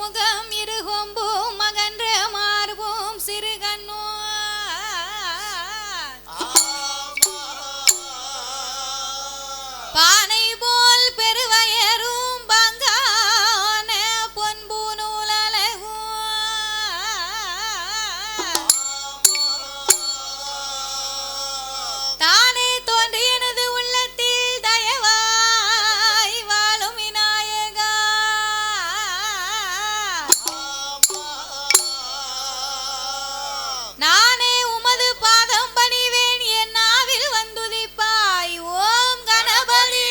முகம் இருகொம்பும் மகன்ற மார்பும் சிறுகண்ணோ பானை போல் பெருவயரும் பங்கான பொன்பு நூலழகும் தானே தோன்றி எனது உள்ளத்தில் தயவாய் வாழும் விநாயகா நானே உமது பாதம் பணிவேன் என் நாவில் வந்துதிப்பாய் ஓம் கணபதி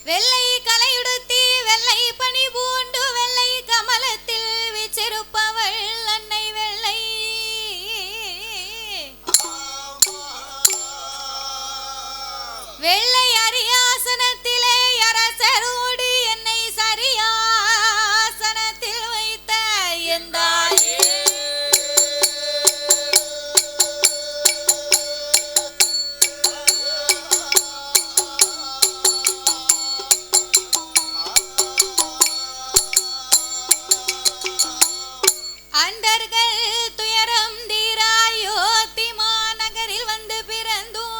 வெள்ளை கலையுடுத்தி வெள்ளை பனி பூண்டு வெள்ளை கமலத்தில் விச்சிருப்பவள் அன்னை வெள்ளை வெள்ளை அரியாசனத்திலே அரசரோடு என்னை சரியாசனத்தில் வைத்த எந்தாயே அண்டர்கள் துயரம் தீராயோத்தி மாநகரில் வந்து பிறந்தோம்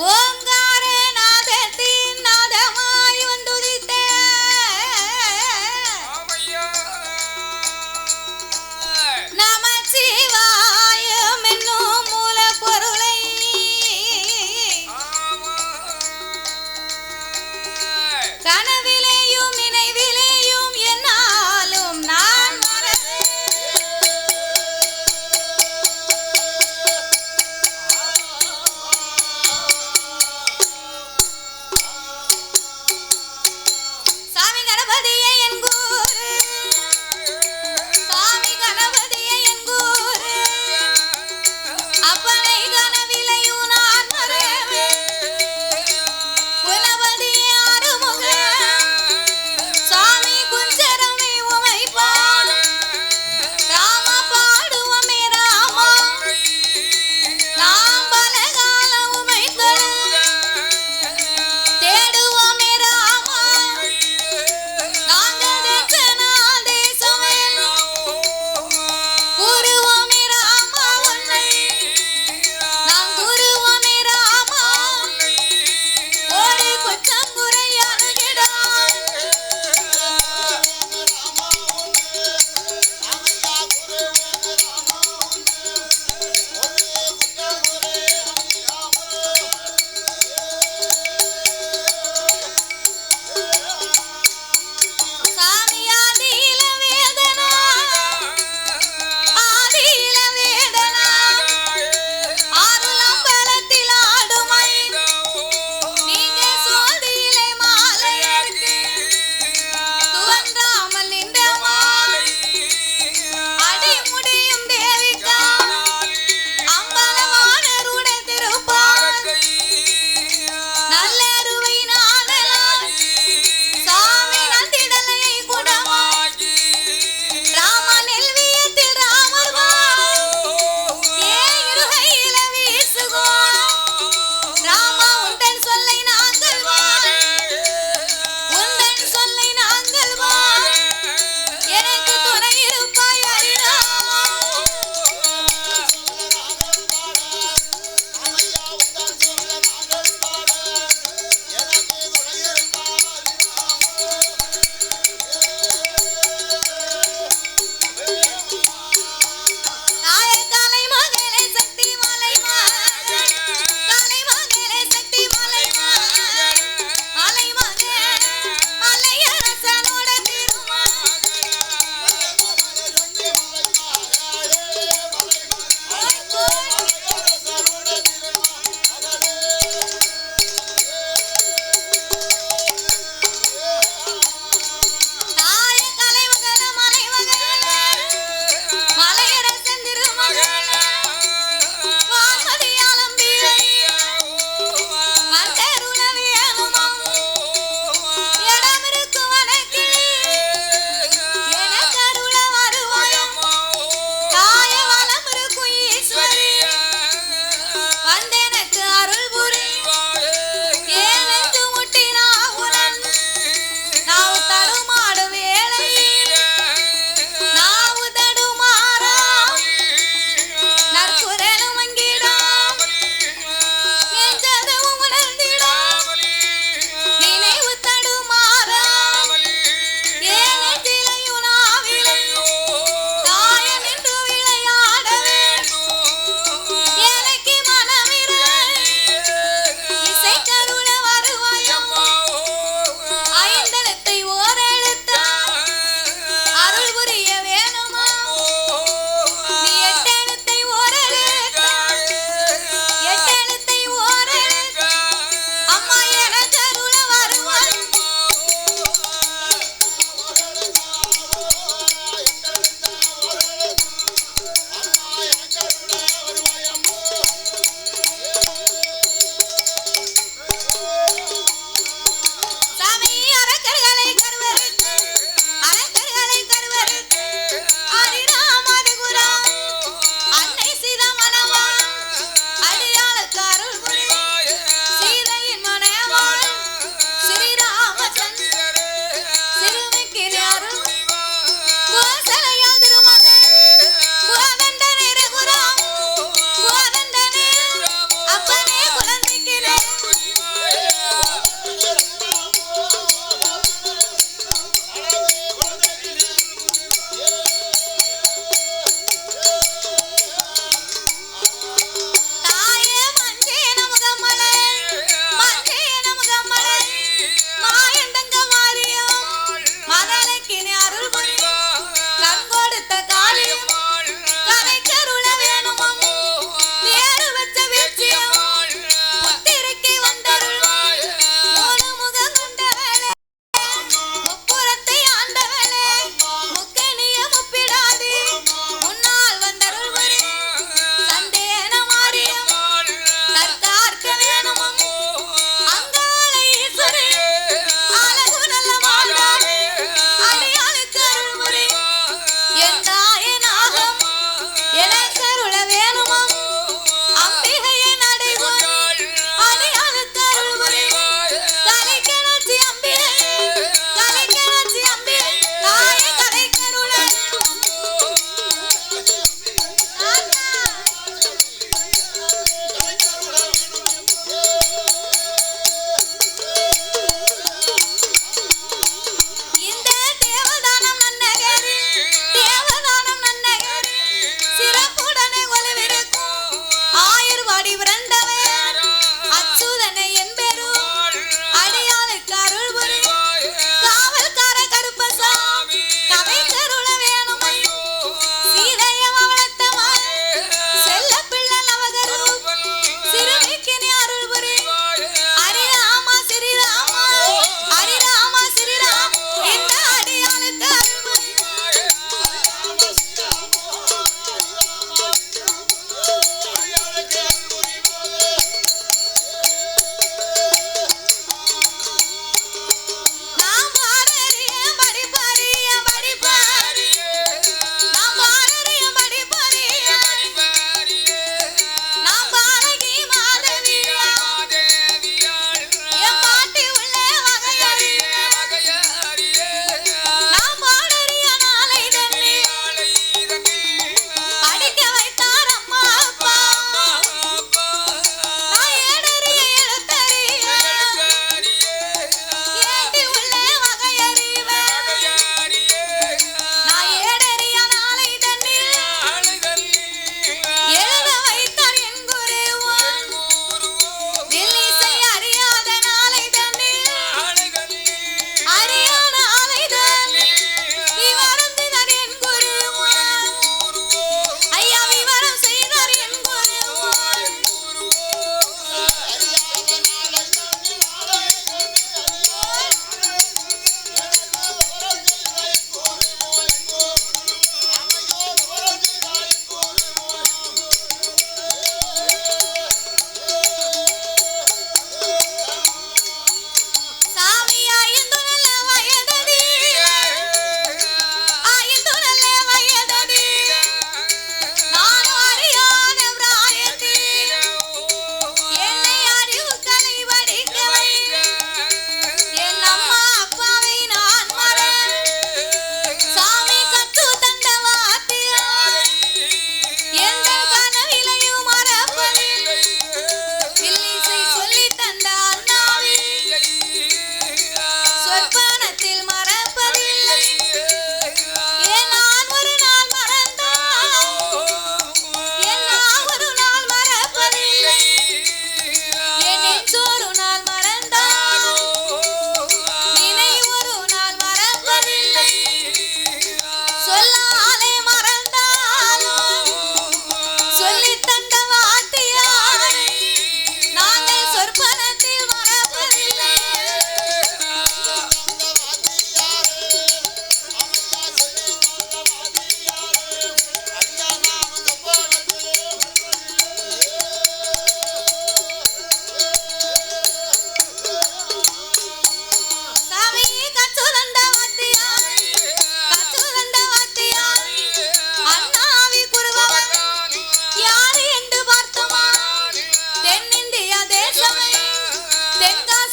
ஓங்கார நாதத்தின் நாதமாய் வந்துதித்த நமச்சிவாயம் என்னும் மூலப்பொருளை கனவிலேயும் நினைவிலேயும் என்னாலும் நான்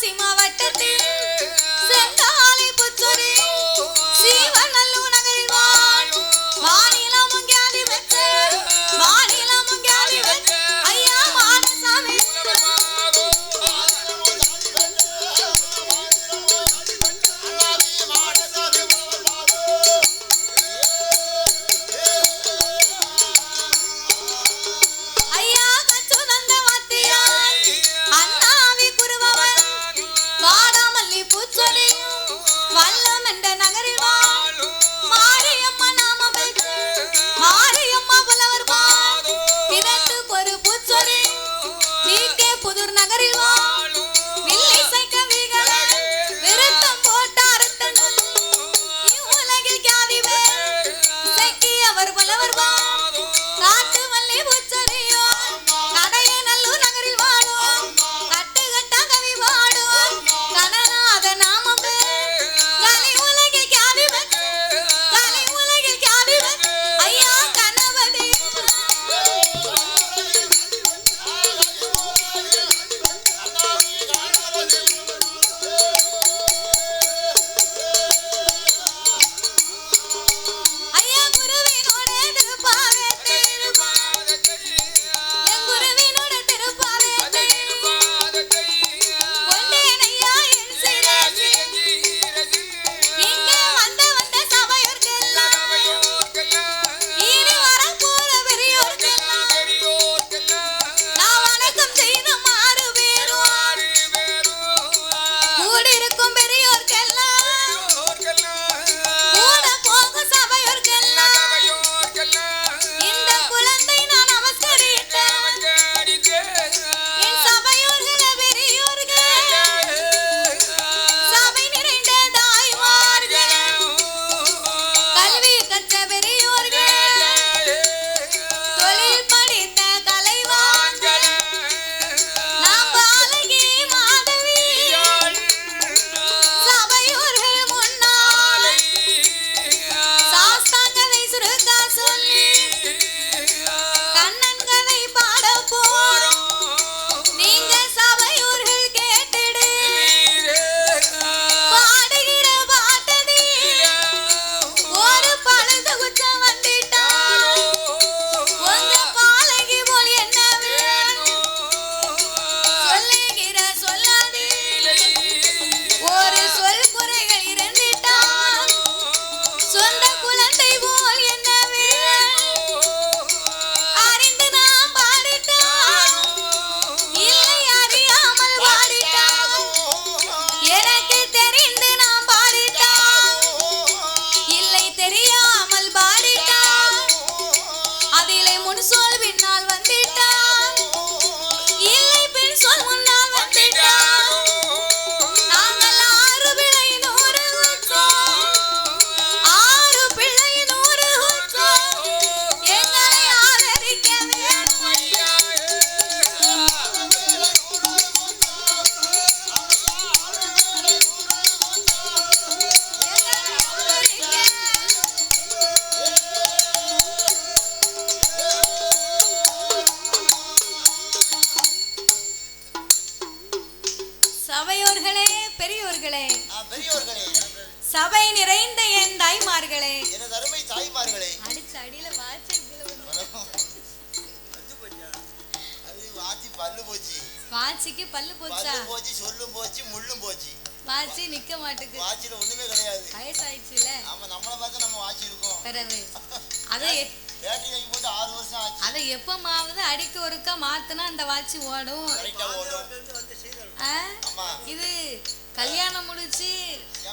தென்காசி மாவட்டத்தில் செந்தாலை புத்தூரி சீவநல்லூர் நகரில் மாநிலமும் கேள்வி பெற்ற ஐயா மாடசாமி ஐயா கச்சுனந்த வாத்தியார் அண்ணாவி குருபவன் வாடாமல்லி பூச்சொலி வல்லம் என்ற நகரில் மாரியம்மா நாம பெற்று மாரியம்மா புலவர் பிறத்துக்கு ஒரு பூச்சொலி நீக்கே புதூர் நகரில் வில்லை சைக்க வீகல விருத்தம் போட்ட அறுத்தன் இவ்வுலகில் கியாதி பேர் இசைக்கு அவர் புலவர் காட்டு மல்லி பூச்சொலியோ கடைய நல்லூர் நகரில் வாழும் கட்டு கட்ட கவி பாடும் கனநாத நாம பேர் கலை உலகில் கியாதி ஐயா கணபதி ஐயா குருவினோட திருப்பாதத்தை என் குருவினோட திருப்பாதத்தை கொண்டேன் ஐயா என் சிரசில் இங்கே வந்த சபையோர்க்கெல்லாம் இனி வரப்போற பெரியோர்க்கெல்லாம் நான் வணக்கம் செய்த மாறு பேரும் கூடியிருக்கும் பெரியோர்க்கெல்லாம் கூட போகும் சபையோர்க்கெல்லாம் இந்த குழந்தை நான் நமஸ்கரித்தேன் என் சபையோர்களே பெரியோர்களே சபை நிறைந்த தாய்மார்களே கல்வி கற்ற பெரியோர்களே தொழில் படித்த கலைவான்களே நாம் பாலகி மாதவி சபையோர்கள் முன்னால் சாஸ்தாங்கதை சுருக்கா சொல்லி கண்ணன் கதை பாட போறோம் நீங்க சபையோர்கள் கேட்டுடு பாடுகிற பாட்டடி ஒரு பழுது குச்சம் வந்துட்டான் உங்க பாலகி போல் என்ன சொல்லுகிற சொல்லாதே ஒரு சொல் குறைகள் இருந்துட்டான் சொந்த குழந்தை போல் என்ன அறிந்து நான் பாடிட்டான் இல்லை அறியாமல் பாடிட்டான் எனக்கு தெரிந்து நான் பாடிட்டான் இல்லை தெரியாமல் பாடிட்டான் அதிலே முன் சொல் பின்னால் வந்துட்டான் இல்லை பின் சொல் முன்னால் வந்துட்டான் நாங்கள் 6 பிள்ளை 100 உற்சவம் 6 பிள்ளை 100 உற்சவம் எங்களை ஆதரிக்க வேண்டும் சபையோர்களே பெரியோர்களே சபை நிறைந்த என் தாய்மார்களே எனது அருமை தாய்மார்களே அடிச்ச அடியில வாட்சி அது வாச்சி பல்லு போச்சு வாட்சிக்கு பல்லு போச்சா போச்சு சொல்லும் போச்சு முள்ளும் போச்சு வாட்சி நிக்க மாட்டுக்கு வாட்சில ஒண்ணுமே கிடையாது வயசாயிடுச்சுல ஆமா நம்மள பார்த்து நம்ம வாட்சி இருக்கோம் பிறகு அதை பேட்டரி வாங்கி போட்டு 6 வருஷம் ஆச்சு அதை எப்பமாவது அடிக்க ஒருக்கா மாத்தினா அந்த வாட்சி ஓடும் கரெக்டா ஓடும் ஆமா இது கல்யாணம் முடிச்சு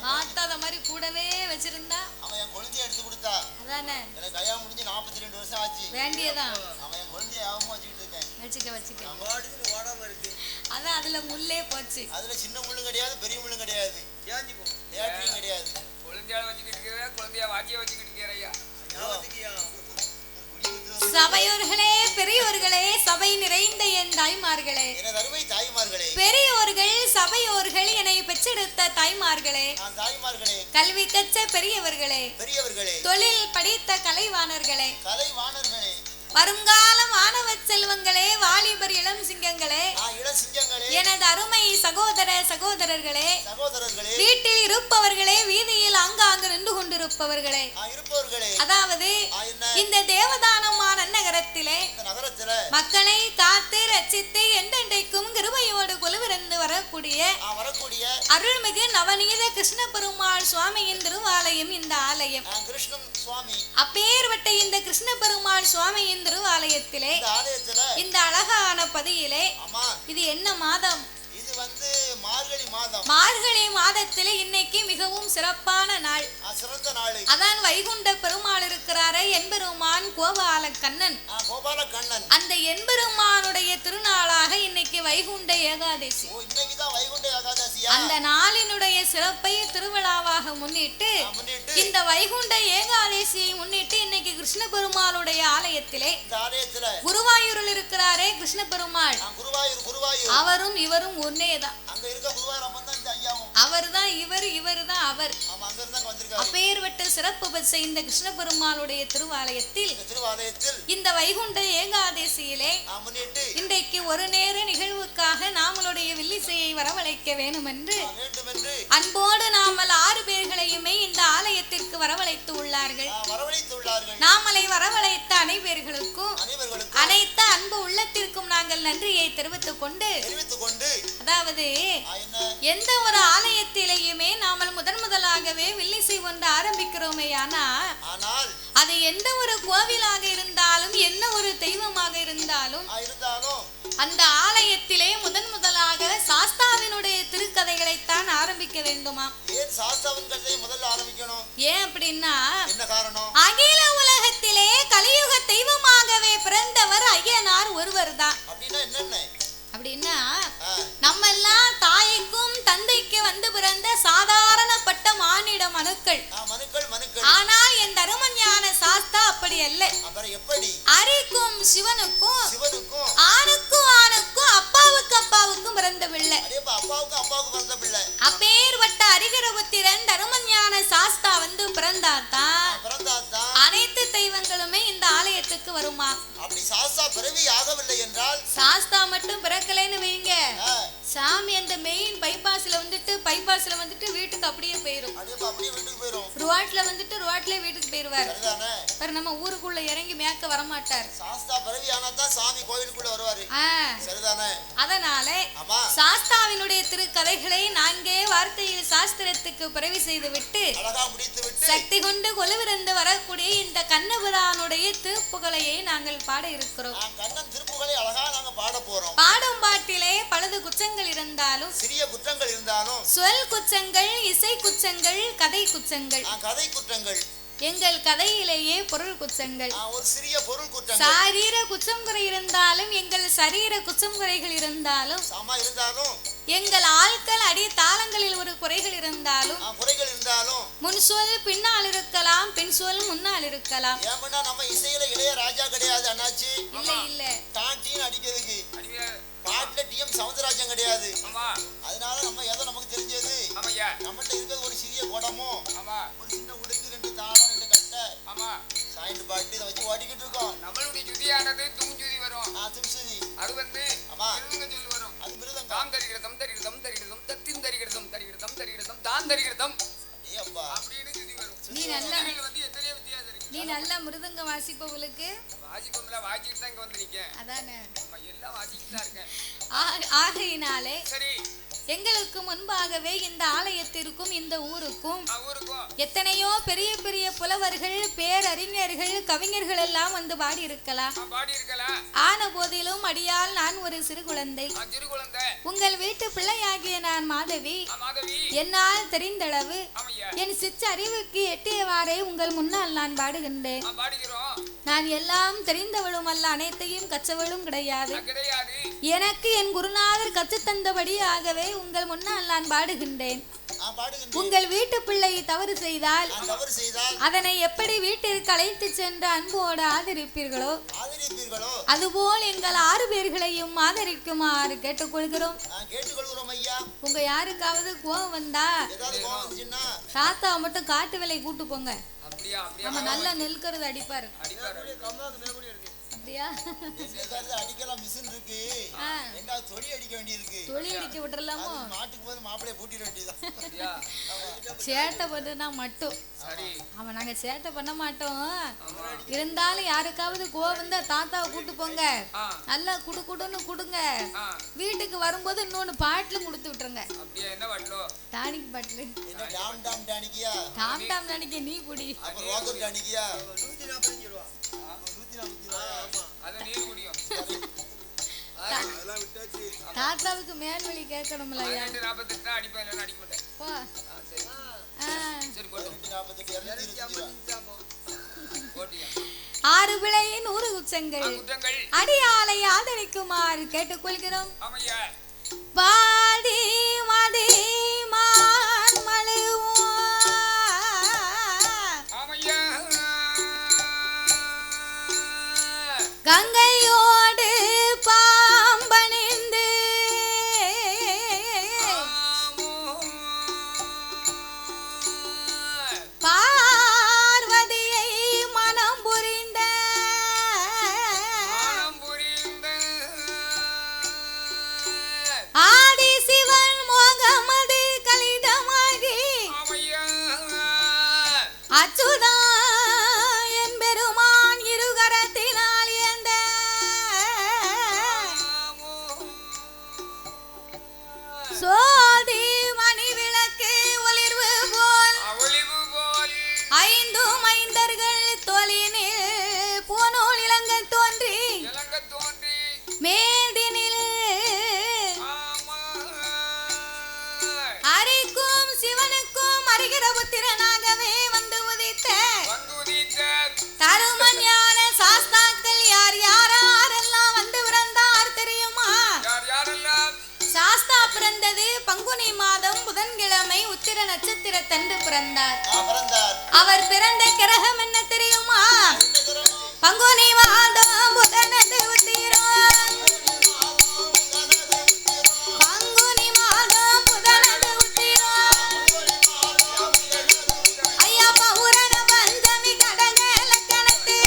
மாத்தாத மாதிரி கூடவே வச்சிருந்தா அவன் என் குழந்தைய எடுத்து கொடுத்தா அதானே எனக்கு கல்யாணம் முடிஞ்சு 42 வருஷம் ஆச்சு வேண்டியதான் அவன் என் குழந்தைய ஆகமா வச்சுக்கிட்டு இருக்கேன் வச்சுக்க ஓடாம இருக்கு அதான் அதுல முள்ளே போச்சு அதுல சின்ன முள்ளும் கிடையாது பெரிய முள்ளும் கிடையாது பேட்டரியும் கிடையாது குழந்தையால வச்சுக்கிட்டு இருக்கிற குழந்தையா வாக்கிய வச்சுக்கிட்டு இருக்கிறையா சபையோர்களே பெரியோர்களே சபை நிறைந்த என் தாய்மார்களே எனது அருமை தாய்மார்களே பெரியோர்கள் சபையோர்கள் என்னை பெற்றெடுத்த தாய்மார்களே தாய்மார்களே கல்வி கற்ற பெரியவர்களே பெரியவர்களே தொழில் படித்த கலைவாணர்களே கலைவாணர்களே வருங்கால மாணவ செல்வங்களே, வாலிபர் இளம் சிங்கங்களே, இளம் சிங்கங்களே, எனது அருமை சகோதரர்களே, சகோதரர்களே, வீட்டில் இருப்பவர்களே, வீதியில் ஆங்காங்கு நின்று கொண்டிருப்பவர்களே, அதாவது இந்த தேவதானமான நகரத்திலே மக்களை காத்து ரட்சித்து என்றென்றைக்கும் கிருபையோடு கொலுவிருந்து வரக்கூடிய அருள்மிகு நவநீத கிருஷ்ண பெருமாள் சுவாமியின் திருவாலயம் இந்த ஆலயம். அப்பேற்பட்ட இந்த கிருஷ்ண பெருமாள் சுவாமியின் திருவாலயத்திலே இந்த அழகான பதியிலே இது என்ன மாதம்? இது வந்து மார்கழி மாதம். மார்கழி மாதத்திலே இன்னைக்கு மிகவும் சிறப்பான நாள், சிறந்த நாள். அதான் வைகுண்ட பெருமாள் இருக்கிறாரே எம்பெருமான் கோபால கண்ணன். அந்த எம்பெருமானுடைய திருநாளாக இன்னைக்கு வைகுண்ட ஏகாதசி. அந்த நாளினுடைய சிறப்பை திருவிழாவாக முன்னிட்டு இந்த வைகுண்ட ஏகாதசியை முன்னிட்டு இன்னைக்கு கிருஷ்ண பெருமாளுடைய ஆலயத்திலே குருவாயூரில் இருக்கிறாரே கிருஷ்ண பெருமாள், அவரும் இவரும் ஒன்னேதான். அவர்தான் இவர்தான் அவர். அப்பேற்பட்ட சிறப்பு பெற்ற இந்த கிருஷ்ண பெருமாளுடைய திருவாலயத்தில் இந்த வைகுண்ட ஏகாதசியிலே இன்றைக்கு ஒரு நேர நிகழ்வுக்காக நாமளுடைய வில்லிசையை வரவழைக்க வேண்டும் என்று அன்போடு நாமல் 6 பேர்களையுமே இந்த ஆலயத்திற்கு வரவழைத்து உள்ளார்கள். நாமலை வரவழைத்த அனைவர்களுக்கும் அனைத்து அன்பு உள்ளத்திற்கும் நாங்கள் நன்றியை தெரிவித்துக் கொண்டு, அதாவது எந்த ஒரு ஆலயத்திலேயுமே நாமல் முதலாகவே வில்லிசை ஒன்று ஆரம்பிக்கிறோமே, ஆனால் அது எந்த ஒரு கோவிலாக இருந்தாலும் என்ன ஒரு தெய்வமாக இருந்தாலும் அந்த ஆலயத்திலே முதலாக சாஸ்தாவினுடைய திருக்கதைகளைத்தான் ஆரம்பிக்க வேண்டுமா? ஏன் அப்படின்னா அகில உலகத்திலே கலியுக தெய்வமாகவே பிறந்தவர் ஐயனார் ஒருவர் தான். அப்படின்னா நம்ம எல்லாம் தாய்க்கும் தந்தைக்கு வந்து பிறந்த சாதாரணப்பட்ட மானிட மனுக்கள். ஆனால் என் தருமஞான சாஸ்தா அப்படி அல்ல. அரிக்கும் சிவனுக்கும் ஆணுக்கும் அப்பாவுக்கும் பிறந்த பிள்ளை. அப்பேற்பட்ட அரிகரபுத்திரன் தருமஞான சாஸ்தா வந்து பிறந்தாதான் அனைத்து தெய்வங்களுமே இந்த ஆலயத்துக்கு வருமா? சாஸ்தா மட்டும் பிறக்கலைன்னு வைங்க, சாமி அந்த மெயின் பைபாஸ்ல வந்துட்டு வீட்டுக்கு அப்படியே போயிரும். ரோட்ல வந்துட்டு ரோட்ல வீட்டுக்கு போயிருவார். நம்ம ஊருக்குள்ள இறங்கி மேக்க வரமாட்டார். அதனால சாஸ்தாவினுடைய திருக்கதைகளை நான்கே வார்த்தையில் சாஸ்திரத்துக்கு பிறவி செய்து விட்டு சக்தி கொண்டு கொலுவிருந்து வரக்கூடிய இந்த கண்ணபுரானுடைய திருப்புகழையை நாங்கள் பாட இருக்கிறோம். பாடும் பாட்டிலே பலது குற்றங்கள் இருந்தாலும், சிறிய குற்றங்கள் இருந்தாலும், சொல் குற்றங்கள், இசை குற்றங்கள், கதை குற்றங்கள், எங்கள் கதையிலேயே பொருள் குற்றங்கள், ஒரு சிறிய பொருள் குற்றங்கள், சாரீர குற்றம் குறை இருந்தாலும், எங்கள் சரீர குற்றம் குறைகள் இருந்தாலும், எங்கள் ஆட்கள் அடி தாளங்களில் ஒரு குறைகள் இருந்தாலும், முன் சொல் பின்னால் இருக்கலாம், பின் சொல் முன்னால் இருக்கலாம். நம்ம இசையில இளையராஜா கிடையாது அண்ணாச்சி. இல்ல டான்டின் அடிக்கிறதுக்கு பாட்டுல டிஎம் சவுந்தரராஜன் கிடையாது. அதனால நம்ம எதை நமக்கு தெரிஞ்சது, நம்மகிட்ட இருக்கிறது ஒரு சிறிய குடமும் ஒரு சின்ன உடுக்கு, 2 தாளம் 2 கட்டை, சாய்ந்து பாட்டு இதை வச்சு ஓடிக்கிட்டு இருக்கோம். நம்மளுடைய ஜுதியானது தும்ஜுதி வரும். தும்சுதி அது வந்து சொல்லி வரும். அது மிருதம். தாம் தரிகிறதம் தரிகிறதம் தரிகிறதம் தத்தின் தரிகிறதம் தரிகிறதம் தரிகிறதம் தான் தரிகிறதம் அப்படின்னு ஜுதி வரும். நீ நல்லா மிருதங்க வாசிப்பவளுக்கு வாசிப்போம்ல, வாசிக்கிட்டு தான் இங்க வந்து நிக்கேன். அதானே, எல்லாம் வாசிக்கிட்டு தான் இருக்கேன். ஆகையினாலே சரி, எங்களுக்கு முன்பாகவே இந்த ஆலயத்திற்கும் இந்த ஊருக்கும் எத்தனையோ பெரிய பெரிய புலவர்கள், பேரறிஞர்கள், கவிஞர்கள் எல்லாம் வந்து பாடி இருக்கலாம். ஆன போதிலும் அடியால் நான் ஒரு சிறு குழந்தை. உங்கள் வீட்டு பிள்ளையாகிய நான் மாதவி. என்னால் தெரிந்தளவு என் சிற்ற அறிவுக்கு எட்டியவாறே உங்கள் முன்னால் நான் பாடுகின்றேன். நான் எல்லாம் தெரிந்தவளும் அல்ல, அனைத்தையும் கற்றவளும் கிடையாது. எனக்கு என் குருநாதர் கற்றுத்தந்தபடியாகவே உங்கள் முன்னால் நான் பாடுகின்றேன். உங்கள் வீட்டு பிள்ளை தவறு செய்தால் அதனை எப்படி வீட்டிற்கு அழைத்து சென்று அன்போடு ஆதரிப்பீர்களோ அதுபோல் எங்கள் 6 பேர்களையும் ஆதரிக்குமாறு கேட்டுக்கொள்கிறோம். உங்க யாருக்காவது கோபம் வந்தா தாத்தா மட்டும் காட்டு வேலை கூட்டு போங்க. நம்ம நல்லா நெல்கறது அடிப்பாரு. அப்படியா? அடிக்கலாம் மிஷின் இருக்கு. எங்க தொடி அடிக்க வேண்டியிருக்கு. தொடி அடிக்க விட்டுறலாமோ? மாட்டுக்கு போது மாப்பிளைய பூட்டிட வேண்டியதுதான். சேட்டை பண்ணுனா மட்டும். அவன் நாங்க சேட்டை பண்ண மாட்டோம். இருந்தாலும் யாருக்காவது கோவம் வந்தா தாத்தாவை கூட்டு போங்க, நல்லா குடு குடுன்னு குடுங்க. வீட்டுக்கு வரும்போது இன்னொன்னு பாட்டிலும் கொடுத்து விட்டுருங்க. Tonic bottle. டாம் டாம் டானிக்கியா? டாம் டாம் டானிக்கே நீ குடி. அப்ப ரோகர் டானிக்கியா? 145 ரூபாய். 145 ரூபாய். அத நீ குடியும். அதெல்லாம் விட்டாச்சு. தாத்தாவுக்கு மேல் வலி கேட்கணும்ல ஐயா. 48 அடிப்பேன், இல்ல அடிக்க மாட்டேன். போ. சரி. சரி போடு. 48 250 போடியா. 6 விளை 100 குற்றங்கள் அடியாலை ஆதரிக்குமாறு கேட்டுக்கொள்கிறோம். ஆமையா. பாடி மதி மான் மழுவோ. ஆமையா. கங்கையோடு பாம்பணிந்து பார்வதியை மனம் புரிந்த ஆதி சிவன் மோகமது கலிதமாகி அச்சுதா என் பெருமான் இருகரத்தினால் ஏந்த சோதி மணி விளக்கு ஒளிர்வு போல் 5 மைந்தர்கள் தோலினில் பூநூல் இளங்க தோன்றி மேதினில் அரிக்கும் சிவனுக்கும் அறிகிற புத்திரனாகவே வந்து உதித்த தருமஞான சாஸ்தாக்கள் யார் யாரெல்லாம் வந்து பிறந்தார் தெரியுமா? சாஸ்தா பிறந்தது பங்குனி மாதம் புதன்கிழமை உத்திர நட்சத்திரத்தன்று பிறந்தார். அவர் பிறந்த கிரகம் என்ன தெரியுமா? பங்குனி மாதம் புதனது உத்திரம். பங்குனி மாதம் புதனது உத்திரம். ஐயா பௌரண பந்தமி கடக லக்கணத்து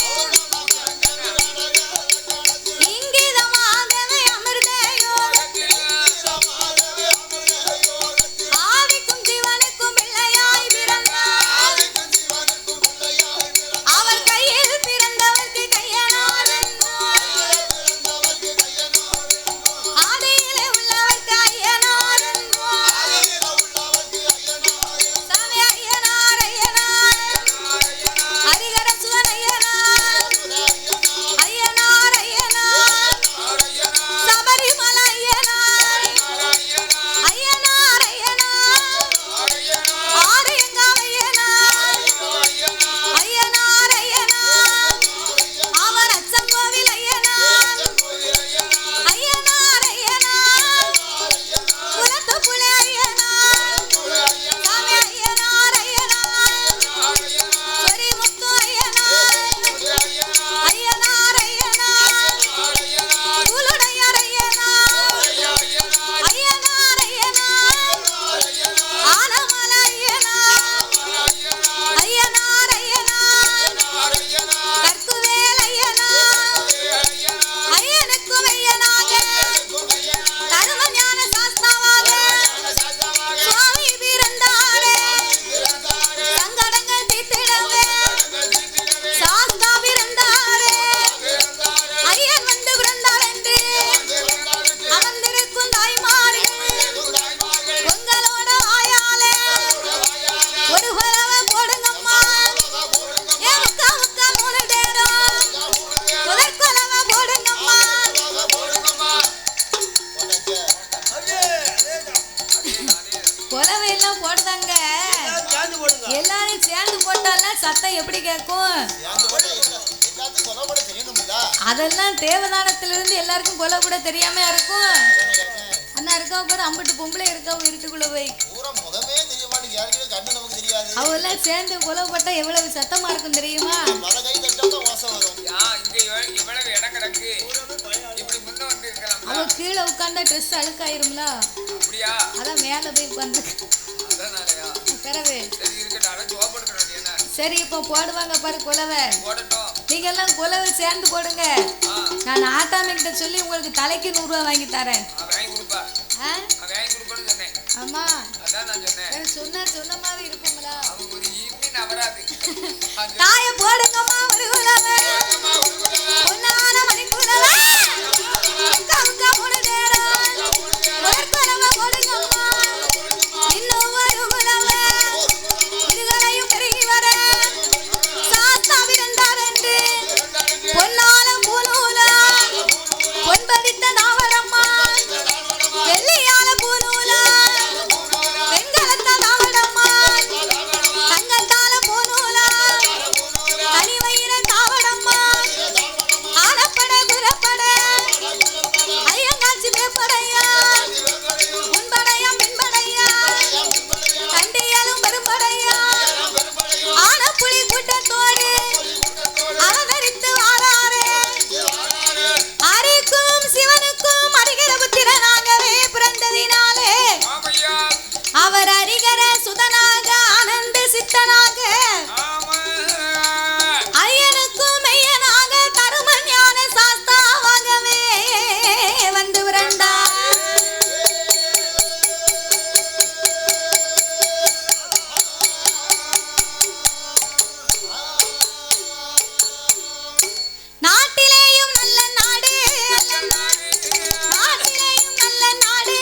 இங்கிதமாகவே அமிர்த யோகத்தில் ஆவிக்கும் ஜீவனுக்கும் பிள்ளையாய் பிறந்தார். அவர் கையில் பிறந்தவர்க்கு கையனாரன் ஆதியிலே உள்ளவர்க்கு ஐயனாரன் சாமி ஐயனார் ஐயனார் ஹரிகர சுவன் ஐயனார் ஐயனார் ஐயனார் சபரிமலை ஐயனார் ஐயனார் ஐயனார் ஆரியங்காவ் ஐயனார் ஐயனார் ஐயனார் அவர் அச்சங்கோவில் ஐயனார் ஐயனார் ஐயனார் குலத்துப்புலே ஐயனார் சாமி ஐயனார் ஐயனார் சொரிமுத்து ஐயனார் ஐயனார் ஐயனார் குலுடையார் ஐயனார் ஐயனார் ஐயனார் ஆனமல ஐயனார் ஐயனார் ஐயனார் கற்குவேல் ஐயனார் ஐயனுக்கும் ஐயனாக தருமஞான சாஸ்தாவாக சுவாமி பிறந்தாரே. சங்கடங்கள் தீர்த்திடவே சாஸ்தா பிறந்தாரே. ஐயன் வந்து பிறந்தார் என்று அமர்ந்திருக்கும் தாய்மார்கள் உங்களோட ஆயாலே ஒரு பலவ போடுங்கம்மா. ஏன் முக்கா முக்கா 3 தேரம் முதற்கொலவ போடுங்கம்மா. கொலவை எல்லாம் போடுதாங்க. சாந்து போடுங்க. எல்லாரும் சேர்ந்து போட்டாலாம் சத்தம் எப்படி கேட்கும்? எல்லாத்துக்கும் கொலப்பட தெரியணும்ல. அதெல்லாம் தேவதானத்திலிருந்து எல்லாருக்கும் கொலை கூட தெரியாம இருக்கும். அண்ணா இருக்கா பாரு, அம்பிட்டு பொம்பளை இருக்கா இருட்டுக்குள்ள போய் பூரா முகமே தெரிய மாட்டேங்குது. யாருக்குமே கண்ணு நமக்கு தெரியாது. அவெல்லாம் சேர்ந்து கொலை போட்டா எவ்வளவு சத்தமா இருக்கும் தெரியுமா? மழை கை தட்டாதான் வாசம் வரும். இங்க இவ்வளவு இடம் கிடக்கு, இப்படி முன்ன வந்து இருக்கலாம். அவ கீழே உட்கார்ந்தா ட்ரெஸ் அழுக்காயிரும்ல. அப்படியா? அதான் மேல போய் உட்கார்ந்து அதனாலயா? பிறகு சரி இருக்கட்டும். அட ஜோப் எடுக்கணும். என்ன சரி இப்போ போடுவாங்க பாரு கொலவை. போடட்டும். நீ நீங்க எல்லாம் குலவை சேர்ந்து போடுங்க. நான் ஆட்டாம கிட்ட சொல்லி உங்களுக்கு தலைக்கு 100 ரூபாய் வாங்கி தரேன். ஆமா சொன்ன மாதிரி இருக்குங்களா? தாய போடுங்கம்மா ஒரு குலவை பொன்னான மணி குலவை கவுக்க மூணு நேரம் ஒரு குலவை போடுங்கம்மா இன்னும் ஒரு குலவை இதுகளையும் பெருகி வர சாஸ்தாவிருந்தாரென்று பொன்னால பூநூலா பொன்பதித்த நாவடம்மா வெள்ளியால பூநூலா வெண்கலத்த நாவடம்மா தங்கத்தால பூநூலா தனிவயிற தாவடம்மா ஆனப்பட குரப்பட ஐயங்காட்சி வேப்படையா முன்படையா பின்படையா கண்டியலும் பெரும்படையா ஆனப்புலி கூட்டத்தோடு அவதரித்து வாராரே ஆரிக்கும் சிவனுக்கும் அரிகர புத்திரனாகவே பிறந்ததினாலே அவர் அரிகர சுதனாக ஆனந்த சித்தனாக ஐயனுக்கும் மெய்யனாக தரும ஞான சாஸ்தாவாகவே வந்து பிறந்தார். நாட்டிலேயும் நல்ல நாடு நாட்டிலேயும் நல்ல நாடு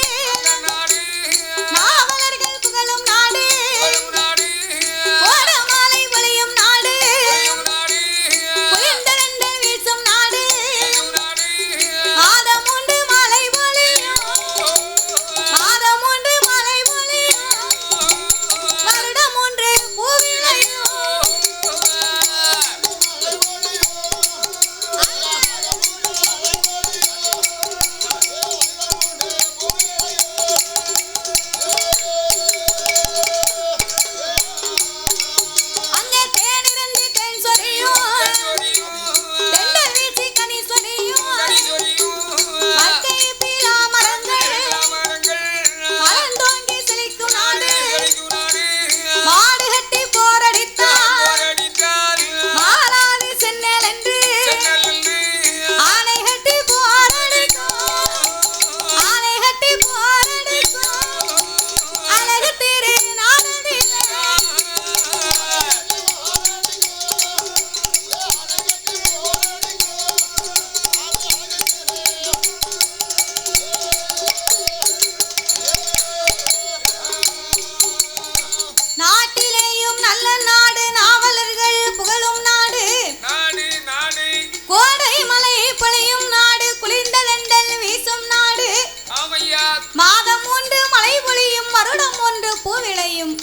நாவலர்கள் புகழும் நாடு கோடமாலை பொழியும் நாடு புயந்தரண்டல் வீசும் நாடு மாதம் உண்டு மலை பொழியும் மாதம் உண்டு மலை பொழியும் வருடம் ஒன்று பூவிளையும் அங்கே தேனிருந்து தேன் சொரியும் தெண்டல் வீசி கனி சொரியும் மங்கை பீலா மரங்கள் மலர்ந்தோங்கி செழிக்கும் நாடு மாடு கட்டி போரடித்தார் மாலாது சென்னல் என்று ஆனை கட்டி போரடிக்கும் ஆனை கட்டி போரடிக்கும் அழகு திரு நாடதிலே நாட்டிலேயும் நல்ல நாடு நாவலர்கள் புகழும் நாடு கோடை மலை பொழியும் நாடு குளிர்ந்த தெண்டல் வீசும் நாடு மாதம் ஒன்று மழை பொழியும் வருடம் ஒன்று பூவிளையும்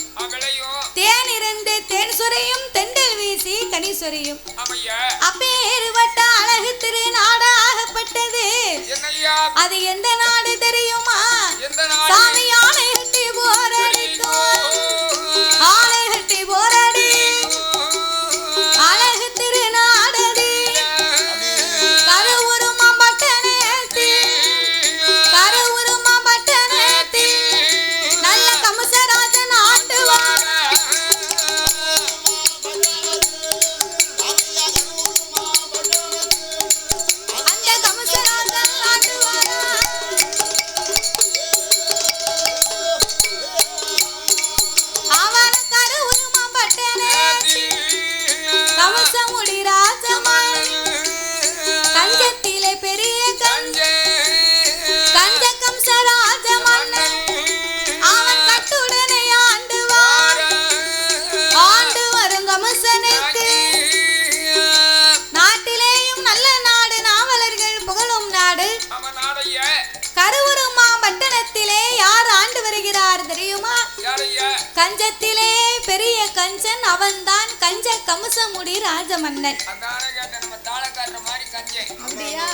தேனிருந்து தேன் சுரையும் தெண்டல் வீசி கனி சொரியும் அப்பேறுபட்ட அழகு திரு நாடாகப்பட்டது. அது எந்த நாடு தெரியுமா? சாமி ஆணை கட்டி போரடிக்கும் ஆணை கட்டி போரடி அழகு திரு நாடடி கருவுருமா பட்டனேத்தி கருவுருமா பட்டனேத்தி நல்ல கமுசராஜன் ஆண்டு வாழ அந்த கமுசராஜன் ஆண்டு வாழ அவன கருவுருமா பட்டனேத்தி கமுசமுடி ராஜமன் கஞ்சத்திலே பெரிய கஞ்ச கம்சராஜ மன்னன் அவன் கட்டுடனே ஆண்டு வரும் கமசனுக்கு நாட்டிலேயும் நல்ல நாடு நாவலர்கள் புகழும் நாடு கருவுருமா பட்டணத்திலே யார் ஆண்டு வருகிறார் தெரியுமா? கஞ்சத்திலே பெரிய கஞ்சன் அவன்தான் கஞ்ச கமுசமுடி ராஜமன்னன். அப்படியா?